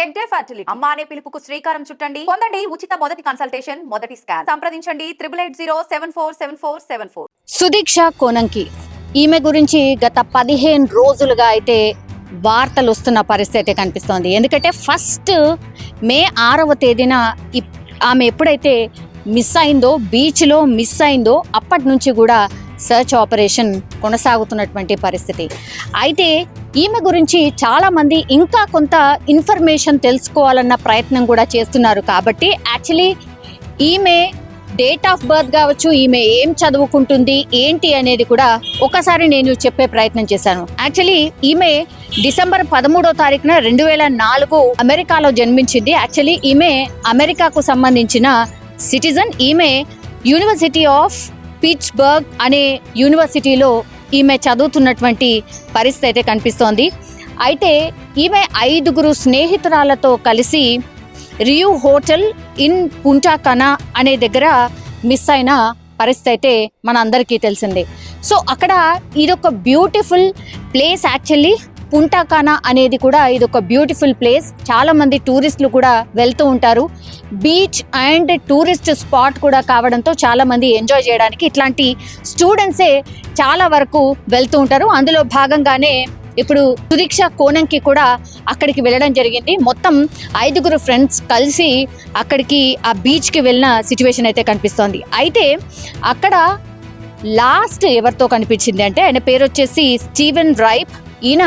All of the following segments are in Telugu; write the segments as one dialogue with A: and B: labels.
A: టెక్ డే ఫర్టిలిటీ అమ్మ అనే పిలుపుకు శ్రీకారం చుట్టండి. పొందండి ఉచిత మొదటి కన్సల్టేషన్, మొదటి స్కాన్. సంప్రదించండి 8880747474.
B: సుదీక్ష కోనంకి ఈమె గురించి గత 15 రోజులుగా అయితే వార్తలు వస్తున్న పరిస్థితి కనిపిస్తోంది. ఎందుకంటే ఫస్ట్ మే 6వ తేదీన ఆమె ఎప్పుడైతే మిస్ అయిందో, బీచ్లో మిస్ అయిందో, అప్పటి నుంచి కూడా సర్చ్ ఆపరేషన్ కొనసాగుతున్నటువంటి పరిస్థితి. అయితే ఈమె గురించి చాలామంది ఇంకా కొంత ఇన్ఫర్మేషన్ తెలుసుకోవాలన్న ప్రయత్నం కూడా చేస్తున్నారు. కాబట్టి యాక్చువల్లీ ఈమె డేట్ ఆఫ్ బర్త్ కావచ్చు, ఈమె ఏం చదువుకుంటుంది ఏంటి అనేది కూడా ఒకసారి నేను చెప్పే ప్రయత్నం చేశాను. యాక్చువల్లీ ఈమె డిసెంబర్ 13వ తారీఖున 2004 అమెరికాలో జన్మించింది. యాక్చువల్లీ ఈమె అమెరికాకు సంబంధించిన సిటిజన్. ఈమె యూనివర్సిటీ ఆఫ్ పిట్స్బర్గ్ అనే యూనివర్సిటీలో ఈమె చదువుతున్నటువంటి పరిస్థితి అయితే కనిపిస్తోంది. అయితే ఈమె 5 స్నేహితురాలతో కలిసి రియూ హోటల్ ఇన్ పుంటా కనా అనే దగ్గర మిస్ అయిన పరిస్థితి అయితే మనందరికీ తెలిసిందే. సో అక్కడ ఇదొక బ్యూటిఫుల్ ప్లేస్. యాక్చువల్లీ పుంటా కనా అనేది కూడా ఇదొక బ్యూటిఫుల్ ప్లేస్. చాలా మంది టూరిస్టులు కూడా వెళ్తూ ఉంటారు. బీచ్ అండ్ టూరిస్ట్ స్పాట్ కూడా కావడంతో చాలా మంది ఎంజాయ్ చేయడానికి ఇట్లాంటి స్టూడెంట్సే చాలా వరకు వెళ్తూ ఉంటారు. అందులో భాగంగానే ఇప్పుడు సుదీక్ష కోనంకి కూడా అక్కడికి వెళ్ళడం జరిగింది. మొత్తం 5 ఫ్రెండ్స్ కలిసి అక్కడికి ఆ బీచ్కి వెళ్ళిన సిచ్యువేషన్ అయితే కనిపిస్తోంది. అయితే అక్కడ లాస్ట్ ఎవరితో కనిపించింది అంటే ఆయన పేరు వచ్చేసి స్టీవెన్ రైప్. ఈయన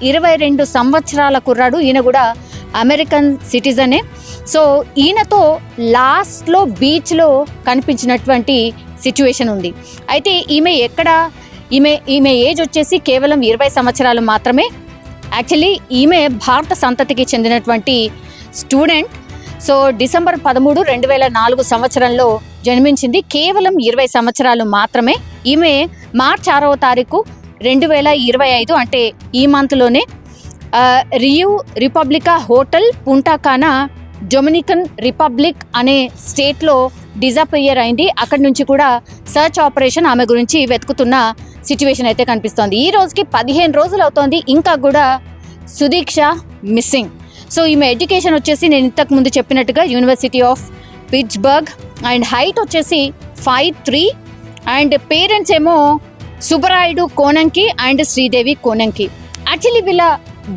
B: 22 సంవత్సరాల కుర్రాడు. ఈయన కూడా అమెరికన్ సిటిజనే. సో ఈయనతో లాస్ట్లో బీచ్లో కనిపించినటువంటి సిచ్యువేషన్ ఉంది. అయితే ఈమె ఈమె ఏజ్ వచ్చేసి కేవలం 20 సంవత్సరాలు మాత్రమే. యాక్చువల్లీ ఈమె భారత సంతతికి చెందినటువంటి స్టూడెంట్. సో డిసెంబర్ 13, 2004 సంవత్సరంలో జన్మించింది. కేవలం 20 సంవత్సరాలు మాత్రమే. ఈమె మార్చి 6వ తారీఖు 2025 అంటే ఈ మంత్లోనే రియూ రిపబ్లికా హోటల్ పుంటా కానా డొమినికన్ రిపబ్లిక్ అనే స్టేట్లో డిజపేర్ అయింది. అక్కడి నుంచి కూడా సర్చ్ ఆపరేషన్ ఆమె గురించి వెతుకుతున్న సిచ్యువేషన్ అయితే కనిపిస్తోంది. ఈ రోజుకి 15 రోజులు అవుతోంది. ఇంకా కూడా సుదీక్ష మిస్సింగ్. సో ఈమె ఎడ్యుకేషన్ వచ్చేసి నేను ఇంతకు ముందు చెప్పినట్టుగా university of Pittsburgh and height వచ్చేసి 5'3" అండ్ పేరెంట్స్ ఏమో సుబ్బరాయుడు కోనంకి అండ్ శ్రీదేవి కోనంకి. యాక్చువల్లీ వీళ్ళ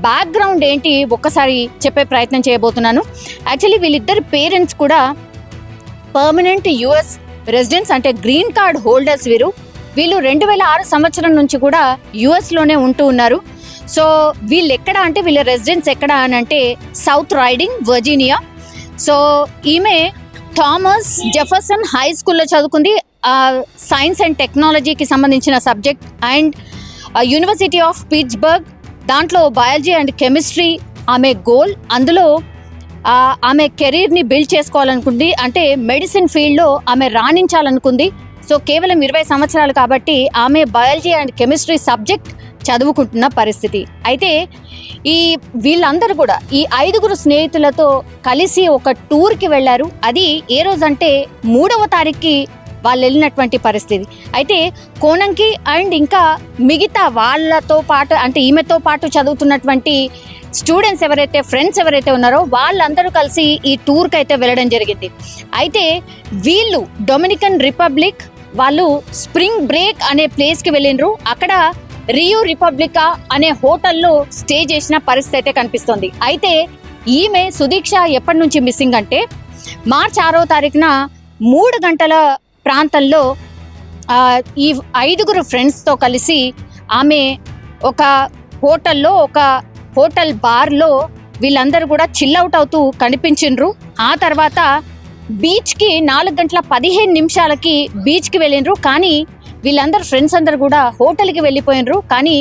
B: బ్యాక్గ్రౌండ్ ఏంటి ఒక్కసారి చెప్పే ప్రయత్నం చేయబోతున్నాను. యాక్చువల్లీ వీళ్ళిద్దరు పేరెంట్స్ కూడా పర్మనెంట్ యుఎస్ రెసిడెంట్స్, అంటే గ్రీన్ కార్డ్ హోల్డర్స్. వీళ్ళు 2006 సంవత్సరం నుంచి కూడా యుఎస్లోనే ఉంటూ ఉన్నారు. సో వీళ్ళు ఎక్కడ అంటే వీళ్ళ రెసిడెన్స్ ఎక్కడ అని అంటే సౌత్ రైడింగ్, వర్జీనియా. సో ఈమె థామస్ జెఫర్సన్ హై స్కూల్లో చదువుకుంది. సైన్స్ అండ్ టెక్నాలజీకి సంబంధించిన subject. And university of Pittsburgh దాంట్లో బయాలజీ అండ్ కెమిస్ట్రీ ఆమె గోల్. అందులో ఆమె కెరీర్ని బిల్డ్ చేసుకోవాలనుకుంది. అంటే మెడిసిన్ ఫీల్డ్లో ఆమె రాణించాలనుకుంది. సో కేవలం 20 సంవత్సరాలు కాబట్టి ఆమె బయాలజీ అండ్ కెమిస్ట్రీ సబ్జెక్ట్ చదువుకుంటున్న పరిస్థితి. అయితే వీళ్ళందరూ కూడా ఈ 5 స్నేహితులతో కలిసి ఒక టూర్కి వెళ్ళారు. అది ఏ రోజంటే 3వ తారీఖుకి వాళ్ళు వెళ్ళినటువంటి పరిస్థితి. అయితే కోనంకి అండ్ ఇంకా మిగతా వాళ్ళతో పాటు అంటే ఈమెతో పాటు చదువుతున్నటువంటి స్టూడెంట్స్ ఎవరైతే ఫ్రెండ్స్ ఎవరైతే ఉన్నారో వాళ్ళందరూ కలిసి ఈ టూర్కి అయితే వెళ్ళడం జరిగింది. అయితే వీళ్ళు డొమినికన్ రిపబ్లిక్ వాళ్ళు స్ప్రింగ్ బ్రేక్ అనే ప్లేస్కి వెళ్ళిండ్రు. అక్కడ రియూ రిపబ్లికా అనే హోటల్లో స్టే చేసిన పరిస్థితి అయితే కనిపిస్తుంది. అయితే ఈమె సుదీక్ష ఎప్పటి నుంచి మిస్సింగ్ అంటే మార్చి 6వ తారీఖున 3 గంటల ప్రాంతంలో ఈ 5 ఫ్రెండ్స్తో కలిసి ఆమె ఒక హోటల్లో, ఒక హోటల్ బార్లో వీళ్ళందరూ కూడా చిల్అవుట్ అవుతూ కనిపించిండ్రు. ఆ తర్వాత బీచ్కి 4:15 బీచ్కి వెళ్ళిండ్రు. కానీ వీళ్ళందరూ ఫ్రెండ్స్ అందరు కూడా హోటల్కి వెళ్ళిపోయినరు. కానీ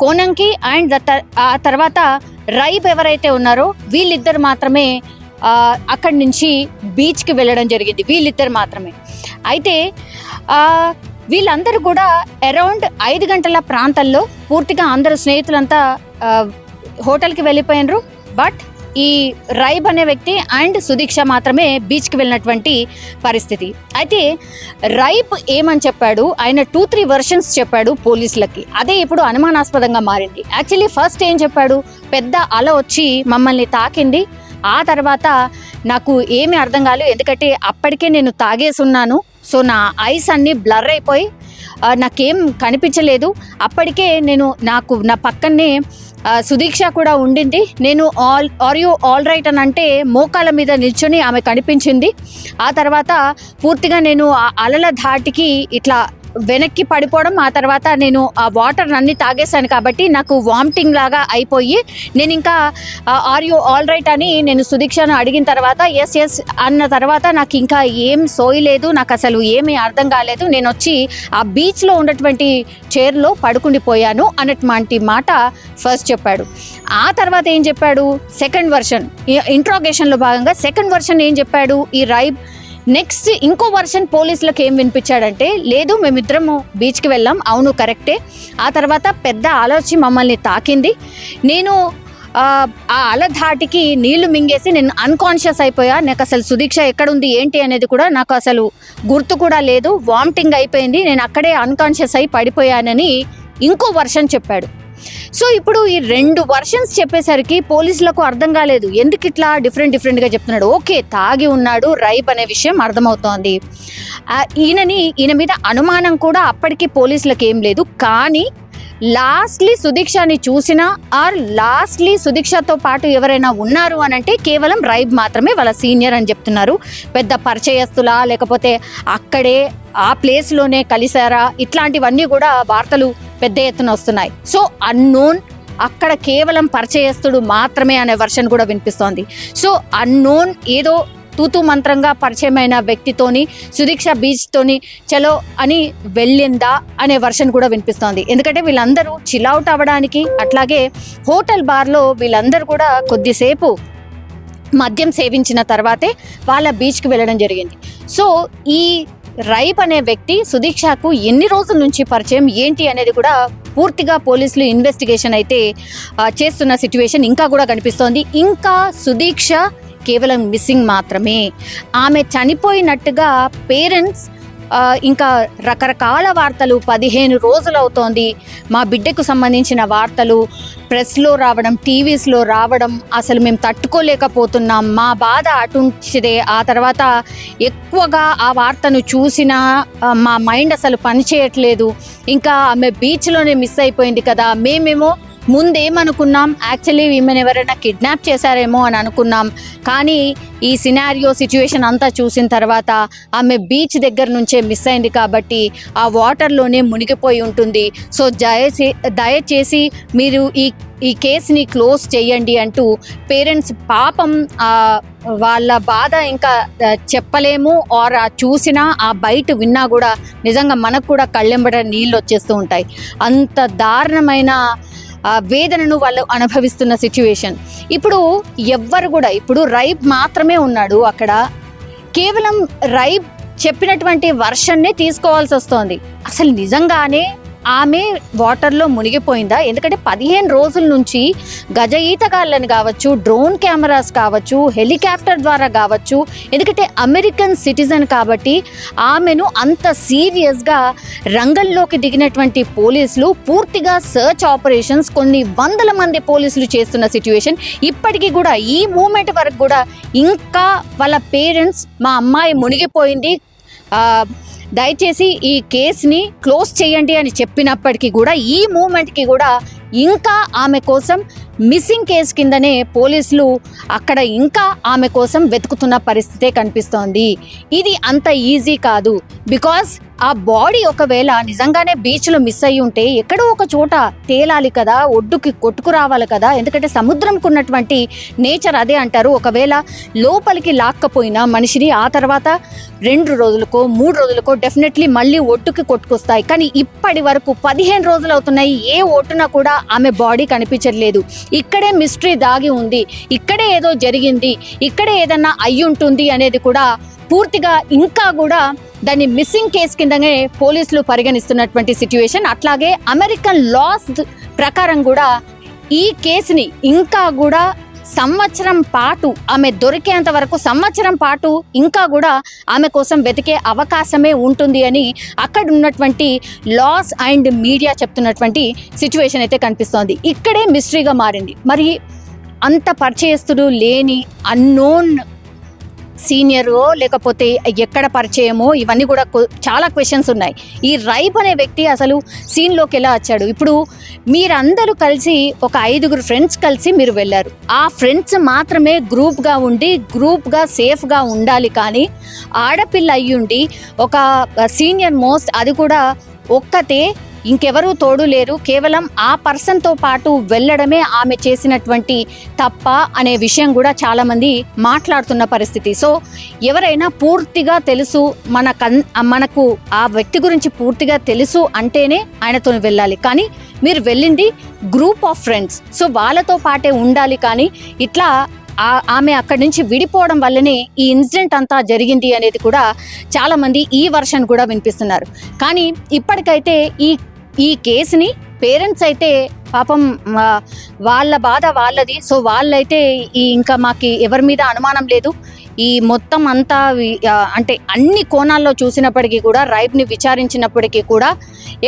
B: కోనంకి అండ్ ఆ తర్వాత రైబ్ ఎవరైతే ఉన్నారో వీళ్ళిద్దరు మాత్రమే అక్కడి నుంచి బీచ్కి వెళ్ళడం జరిగింది. వీళ్ళిద్దరు మాత్రమే. అయితే వీళ్ళందరూ కూడా అరౌండ్ 5 గంటల ప్రాంతంలో పూర్తిగా అందరు స్నేహితులంతా హోటల్కి వెళ్ళిపోయినరు. బట్ ఈ రైబ్ అనే వ్యక్తి అండ్ సుదీక్ష మాత్రమే బీచ్కి వెళ్ళినటువంటి పరిస్థితి. అయితే రైబ్ ఏమని చెప్పాడు, ఆయన 2-3 వర్షన్స్ చెప్పాడు పోలీసులకి. అదే ఇప్పుడు అనుమానాస్పదంగా మారింది. యాక్చువల్లీ ఫస్ట్ ఏం చెప్పాడు, పెద్ద అల వచ్చి మమ్మల్ని తాకింది, ఆ తర్వాత నాకు ఏమీ అర్థం కాలేదు, ఎందుకంటే అప్పటికే నేను తాగేసి ఉన్నాను. సో నా ఐస్ అన్నీ బ్లర్ అయిపోయి నాకేం కనిపించలేదు. అప్పటికే నా పక్కనే సుదీక్ష కూడా ఉండింది. నేను ఆర్ యూ ఆల్ రైట్ అని అంటే మోకాల మీద నిల్చొని ఆమె కనిపించింది. ఆ తర్వాత పూర్తిగా నేను ఆ అలల ధాటికి ఇట్లా వెనక్కి పడిపోవడం, ఆ తర్వాత నేను ఆ వాటర్ అన్ని తాగేశాను కాబట్టి నాకు వామిటింగ్ లాగా అయిపోయి నేను ఇంకా ఆర్ యూ ఆల్ రైట్ అని నేను సుదీక్షను అడిగిన తర్వాత ఎస్ ఎస్ అన్న తర్వాత నాకు ఇంకా ఏం సోయలేదు, నాకు అసలు ఏమీ అర్థం కాలేదు. నేను వచ్చి ఆ బీచ్లో ఉన్నటువంటి చైర్లో పడుకుండిపోయాను అన్నటువంటి మాట ఫస్ట్ చెప్పాడు. ఆ తర్వాత ఏం చెప్పాడు, సెకండ్ వర్షన్ ఇంట్రాగేషన్లో భాగంగా సెకండ్ వర్షన్ ఏం చెప్పాడు ఈ రైబ్. నెక్స్ట్ ఇంకో వర్షన్ పోలీసులకు ఏం వినిపించాడంటే, లేదు మేమిద్దరము బీచ్కి వెళ్ళాం, అవును కరెక్టే. ఆ తర్వాత పెద్ద ఆలోచి మమ్మల్ని తాకింది, నేను ఆ అల ధాటికి నీళ్లు మింగేసి నేను అన్కాన్షియస్ అయిపోయా, నాకు అసలు సుదీక్ష ఎక్కడుంది ఏంటి అనేది కూడా నాకు అసలు గుర్తు కూడా లేదు, వామిటింగ్ అయిపోయింది, నేను అక్కడే అన్కాన్షియస్ అయి పడిపోయానని ఇంకో వర్షన్ చెప్పాడు. సో ఇప్పుడు ఈ 2 వర్షన్స్ చెప్పేసరికి పోలీసులకు అర్థం కాలేదు, ఎందుకు ఇట్లా డిఫరెంట్గా చెప్తున్నాడు. ఓకే, తాగి ఉన్నాడు రైబ్ అనే విషయం అర్థమవుతోంది. ఈయన మీద అనుమానం కూడా అప్పటికి పోలీసులకు ఏం లేదు. కానీ లాస్ట్లీ సుదీక్షని చూసినా ఆర్ లాస్ట్లీ సుదీక్షతో పాటు ఎవరైనా ఉన్నారు అని అంటే కేవలం రైబ్ మాత్రమే, వాళ్ళ సీనియర్ అని చెప్తున్నారు. పెద్ద పరిచయస్తులా లేకపోతే అక్కడే ఆ ప్లేస్లోనే కలిశారా, ఇట్లాంటివన్నీ కూడా వార్తలు పెద్ద ఎత్తున వస్తున్నాయి. సో అన్నోన్, అక్కడ కేవలం పరిచయస్తుడు మాత్రమే అనే వర్షన్ కూడా వినిపిస్తోంది. సో అన్నోన్ ఏదో తూతూ మంత్రంగా పరిచయమైన వ్యక్తితోని సుదీక్ష బీచ్తోని చలో అని వెళ్ళిందా అనే వర్షన్ కూడా వినిపిస్తోంది. ఎందుకంటే వీళ్ళందరూ చిల్అవుట్ అవ్వడానికి, అట్లాగే హోటల్ బార్లో వీళ్ళందరూ కూడా కొద్దిసేపు మద్యం సేవించిన తర్వాతే వాళ్ళ బీచ్కి వెళ్ళడం జరిగింది. సో ఈ రైబ్ అనే వ్యక్తి సుదీక్షకు ఎన్ని రోజుల నుంచి పరిచయం ఏంటి అనేది కూడా పూర్తిగా పోలీసులు ఇన్వెస్టిగేషన్ అయితే చేస్తున్న సిచ్యువేషన్ ఇంకా కూడా కనిపిస్తోంది. ఇంకా సుదీక్ష కేవలం మిస్సింగ్ మాత్రమే. ఆమె చనిపోయినట్టుగా పేరెంట్స్ ఇంకా రకరకాల వార్తలు 15 రోజులు అవుతోంది. మా బిడ్డకు సంబంధించిన వార్తలు ప్రెస్లో రావడం, టీవీస్లో రావడం, అసలు మేము తట్టుకోలేకపోతున్నాం, మా బాధ అటుంచిదే. ఆ తర్వాత ఎక్కువగా ఆ వార్తను చూసినా మా మైండ్ అసలు పనిచేయట్లేదు. ఇంకా ఆమె బీచ్లోనే మిస్ అయిపోయింది కదా, మేమేమో ముందేమనుకున్నాం, యాక్చువల్లీ ఈమెను ఎవరైనా కిడ్నాప్ చేశారేమో అని అనుకున్నాం. కానీ ఈ సినారియో సిచ్యువేషన్ అంతా చూసిన తర్వాత ఆమె బీచ్ దగ్గర నుంచే మిస్ అయింది కాబట్టి ఆ వాటర్లోనే మునిగిపోయి ఉంటుంది. సో దయచేసి మీరు ఈ కేసుని క్లోజ్ చేయండి అంటూ పేరెంట్స్ పాపం వాళ్ళ బాధ ఇంకా చెప్పలేము. ఆర్ చూసినా ఆ బయట విన్నా కూడా నిజంగా మనకు కూడా కళ్ళెంబడ నీళ్ళు వచ్చేస్తూ ఉంటాయి. అంత దారుణమైన వేదనను వాళ్ళు అనుభవిస్తున్న సిచ్యువేషన్. ఇప్పుడు ఎవ్వరు కూడా, ఇప్పుడు రైబ్ మాత్రమే ఉన్నాడు అక్కడ, కేవలం రైబ్ చెప్పినటువంటి వర్షన్నే తీసుకోవాల్సి వస్తోంది. అసలు నిజంగానే ఆమె వాటర్లో మునిగిపోయిందా? ఎందుకంటే 15 రోజుల నుంచి గజ ఈతగాళ్ళని కావచ్చు, డ్రోన్ కెమెరాస్ కావచ్చు, హెలికాప్టర్ ద్వారా కావచ్చు, ఎందుకంటే అమెరికన్ సిటిజన్ కాబట్టి ఆమెను అంత సీరియస్గా రంగంలోకి దిగినటువంటి పోలీసులు పూర్తిగా సర్చ్ ఆపరేషన్స్ కొన్ని వందల మంది పోలీసులు చేస్తున్న సిచ్యువేషన్. ఇప్పటికీ కూడా ఈ మూమెంట్ వరకు కూడా ఇంకా వాళ్ళ పేరెంట్స్ మా అమ్మాయి మునిగిపోయింది, దయచేసి ఈ కేసుని క్లోజ్ చేయండి అని చెప్పినప్పటికీ కూడా ఈ మూమెంట్కి కూడా ఇంకా ఆమె కోసం మిస్సింగ్ కేసు కిందనే పోలీసులు అక్కడ ఇంకా ఆమె కోసం వెతుకుతున్న పరిస్థితే కనిపిస్తోంది. ఇది అంత ఈజీ కాదు. బికాస్ ఆ బాడీ ఒకవేళ నిజంగానే బీచ్లో మిస్ అయ్యి ఉంటే ఎక్కడో ఒక చోట తేలాలి కదా, ఒడ్డుకి కొట్టుకు రావాలి కదా. ఎందుకంటే సముద్రంకు ఉన్నటువంటి నేచర్ అదే అంటారు. ఒకవేళ లోపలికి లాక్కపోయినా మనిషిని ఆ తర్వాత 2 రోజులకో 3 రోజులకో డెఫినెట్లీ మళ్ళీ ఒడ్డుకి కొట్టుకొస్తాయి. కానీ ఇప్పటి వరకు 15 రోజులు అవుతున్నాయి, ఏ ఒడ్డున కూడా ఆమె బాడీ కనిపించట్లేదు. ఇక్కడే మిస్టరీ దాగి ఉంది, ఇక్కడే ఏదో జరిగింది, ఇక్కడే ఏదన్నా అయ్యి ఉంటుంది అనేది కూడా పూర్తిగా ఇంకా కూడా దాన్ని మిస్సింగ్ కేసు కిందనే పోలీసులు పరిగణిస్తున్నటువంటి సిచ్యువేషన్. అట్లాగే అమెరికన్ లాస్ ప్రకారం కూడా ఈ కేసుని ఇంకా కూడా సంవత్సరం పాటు ఆమె దొరికేంత వరకు సంవత్సరం పాటు ఇంకా కూడా ఆమె కోసం వెతికే అవకాశమే ఉంటుంది అని అక్కడ ఉన్నటువంటి లాస్ అండ్ మీడియా చెప్తున్నటువంటి సిచ్యువేషన్ అయితే కనిపిస్తోంది. ఇక్కడే మిస్టరీగా మారింది. మరి అంత పరిచయస్తుడు లేని అన్నోన్ సీనియరో లేకపోతే ఎక్కడ పరిచయమో ఇవన్నీ కూడా చాలా క్వశ్చన్స్ ఉన్నాయి. ఈ రైబ్ అనే వ్యక్తి అసలు సీన్లోకి ఎలా వచ్చాడు? ఇప్పుడు మీరందరూ కలిసి ఒక 5 ఫ్రెండ్స్ కలిసి మీరు వెళ్ళారు. ఆ ఫ్రెండ్స్ మాత్రమే గ్రూప్గా ఉండి గ్రూప్గా సేఫ్గా ఉండాలి. కానీ ఆడపిల్ల అయ్యుండి ఒక సీనియర్ మోస్ట్, అది కూడా ఒక్కతే, ఇంకెవరూ తోడు లేరు, కేవలం ఆ పర్సన్తో పాటు వెళ్ళడమే ఆమె చేసినటువంటి తప్ప అనే విషయం కూడా చాలామంది మాట్లాడుతున్న పరిస్థితి. సో ఎవరైనా పూర్తిగా తెలుసు, మనకు ఆ వ్యక్తి గురించి పూర్తిగా తెలుసు అంటేనే ఆయనతో వెళ్ళాలి. కానీ మీరు వెళ్ళింది గ్రూప్ ఆఫ్ ఫ్రెండ్స్, సో వాళ్ళతో పాటే ఉండాలి. కానీ ఇట్లా ఆమె అక్కడి నుంచి విడిపోవడం వల్లనే ఈ ఇన్సిడెంట్ అంతా జరిగింది అనేది కూడా చాలామంది ఈ వర్షన్ కూడా వినిపిస్తున్నారు. కానీ ఇప్పటికైతే ఈ కేసుని పేరెంట్స్ అయితే పాపం వాళ్ళ బాధ వాళ్ళది. సో వాళ్ళైతే ఇంకా మాకు ఎవరి మీద అనుమానం లేదు. ఈ మొత్తం అంతా అంటే అన్ని కోణాల్లో చూసినప్పటికీ కూడా, రైబ్ని విచారించినప్పటికీ కూడా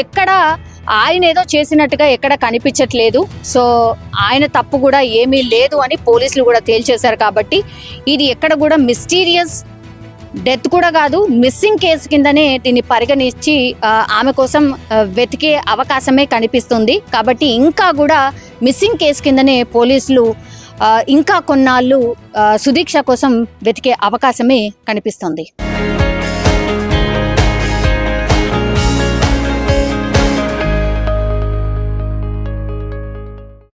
B: ఎక్కడ ఆయన ఏదో చేసినట్టుగా ఎక్కడ కనిపించట్లేదు. సో ఆయన తప్పు కూడా ఏమీ లేదు అని పోలీసులు కూడా తేల్చేశారు. కాబట్టి ఇది ఎక్కడ కూడా మిస్టీరియస్ డెత్ కూడా కాదు, మిస్సింగ్ కేసు కిందనే దీన్ని పరిగణించి ఆమె కోసం వెతికే అవకాశమే కనిపిస్తుంది. కాబట్టి ఇంకా కూడా మిస్సింగ్ కేసు కిందనే పోలీసులు ఇంకా కొన్నాళ్ళు సుదీక్ష కోసం వెతికే అవకాశమే కనిపిస్తుంది.